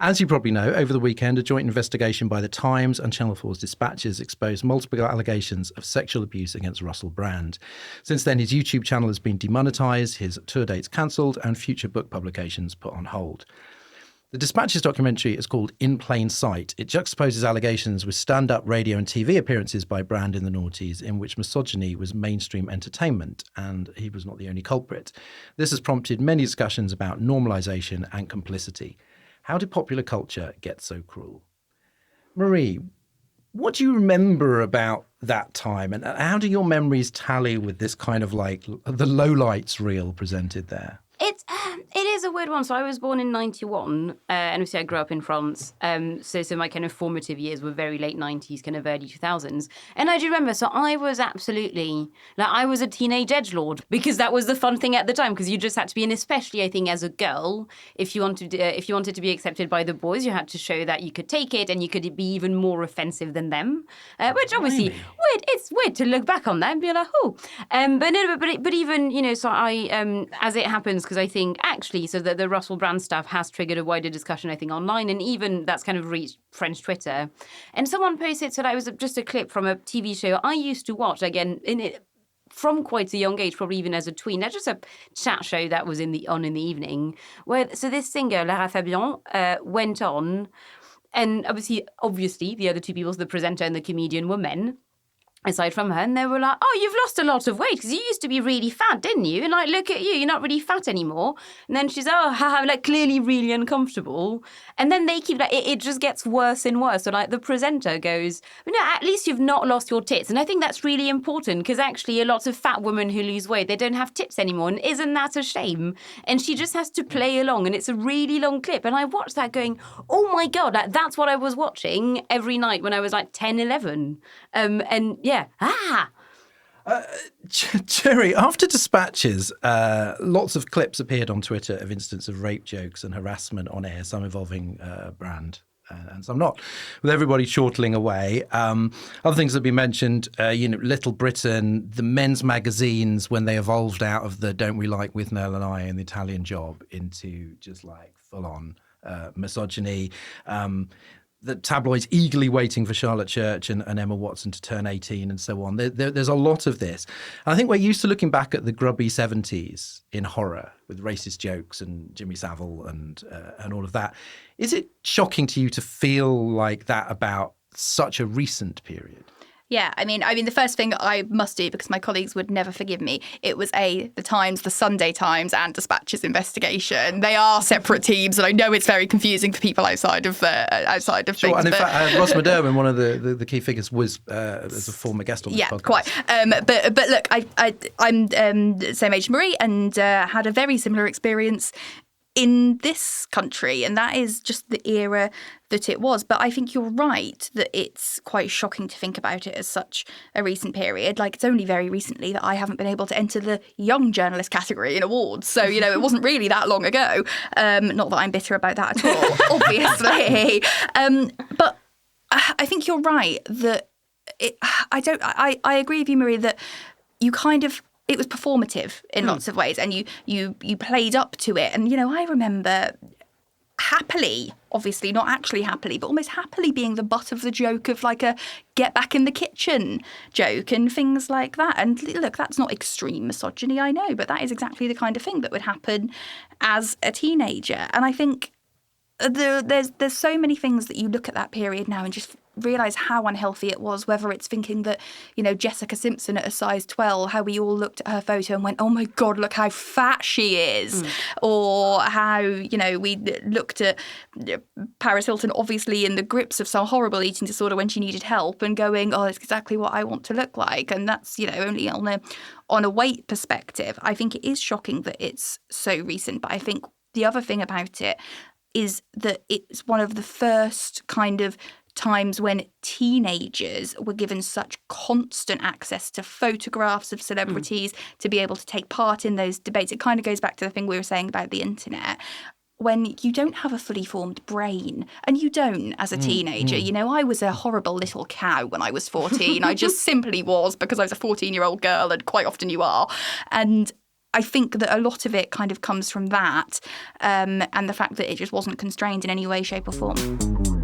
As you probably know, over the weekend, a joint investigation by The Times and Channel 4's Dispatches exposed multiple allegations of sexual abuse against Russell Brand. Since then, his YouTube channel has been demonetised, his tour dates cancelled, and future book publications put on hold. The Dispatches documentary is called In Plain Sight. It juxtaposes allegations with stand-up radio and TV appearances by Brand in the noughties, in which misogyny was mainstream entertainment, and he was not the only culprit. This has prompted many discussions about normalisation and complicity. How did popular culture get so cruel? Marie, what do you remember about that time, and how do your memories tally with this kind of like the lowlights reel presented there? It is a weird one. So I was born in 91, and obviously I grew up in France. So my kind of formative years were very late 90s, kind of early 2000s. And I do remember, so I was absolutely, like, I was a teenage edgelord, because that was the fun thing at the time, because you just had to be, and especially I think as a girl, if you wanted to be accepted by the boys, you had to show that you could take it and you could be even more offensive than them, which obviously weird. It's weird to look back on that and be like, oh, but even, you know, so I as it happens, because I think actually, so that the Russell Brand stuff has triggered a wider discussion, I think, online, and even that's kind of reached French Twitter. And someone posted, so that was just a clip from a TV show I used to watch, again, from quite a young age, probably even as a tween. That's just a chat show that was on in the evening, where so this singer, Lara Fabian, went on, and obviously the other two people, the presenter and the comedian, were men, aside from her, and they were like, oh, you've lost a lot of weight because you used to be really fat, didn't you? And like, look at you, you're not really fat anymore. And then she's, oh, haha, like clearly really uncomfortable. And then they keep like, it just gets worse and worse. So like the presenter goes, no, at least you've not lost your tits. And I think that's really important, because actually a lot of fat women who lose weight, they don't have tits anymore. And isn't that a shame? And she just has to play along, and it's a really long clip. And I watched that going, oh my God, like that's what I was watching every night when I was like 10, 11. And yeah. Geri, after Dispatches, lots of clips appeared on Twitter of instances of rape jokes and harassment on air, some involving Brand and some not, with everybody chortling away. Other things that have been mentioned, Little Britain, the men's magazines, when they evolved out of the Don't We Like With Nell and I and the Italian Job into just like full-on misogyny. The tabloids eagerly waiting for Charlotte Church and Emma Watson to turn 18 and so on. There's a lot of this. And I think we're used to looking back at the grubby 70s in horror with racist jokes and Jimmy Savile and all of that. Is it shocking to you to feel like that about such a recent period? Yeah, I mean, the first thing I must do, because my colleagues would never forgive me, it was the Times, the Sunday Times, and Dispatches investigation. They are separate teams, and I know it's very confusing for people outside of things. Sure, and in fact, Ross McDermott, one of the key figures, was as a former guest on this podcast. Yeah, quite. But look, I'm the same age as Marie, and had a very similar experience in this country, and that is just the era that it was. But I think you're right that it's quite shocking to think about it as such a recent period. Like, it's only very recently that I haven't been able to enter the young journalist category in awards. So, it wasn't really that long ago. Not that I'm bitter about that at all, obviously. But I think you're right that I agree with you, Marie, that you kind of, it was performative in lots of ways, and you played up to it. And, I remember happily, obviously not actually happily, but almost happily being the butt of the joke of like a get back in the kitchen joke and things like that. And look, that's not extreme misogyny, I know, but that is exactly the kind of thing that would happen as a teenager. And I think there's so many things that you look at that period now and just realise how unhealthy it was, whether it's thinking that, Jessica Simpson at a size 12, how we all looked at her photo and went, oh my God, look how fat she is. Or how, we looked at Paris Hilton obviously in the grips of some horrible eating disorder when she needed help and going, oh, that's exactly what I want to look like. And that's, only on a weight perspective. I think it is shocking that it's so recent. But I think the other thing about it is that it's one of the first kind of times when teenagers were given such constant access to photographs of celebrities to be able to take part in those debates. It kind of goes back to the thing we were saying about the internet. When you don't have a fully formed brain, and you don't as a teenager. I was a horrible little cow when I was 14. I just simply was, because I was a 14-year-old girl, and quite often you are. And I think that a lot of it kind of comes from that, and the fact that it just wasn't constrained in any way, shape or form.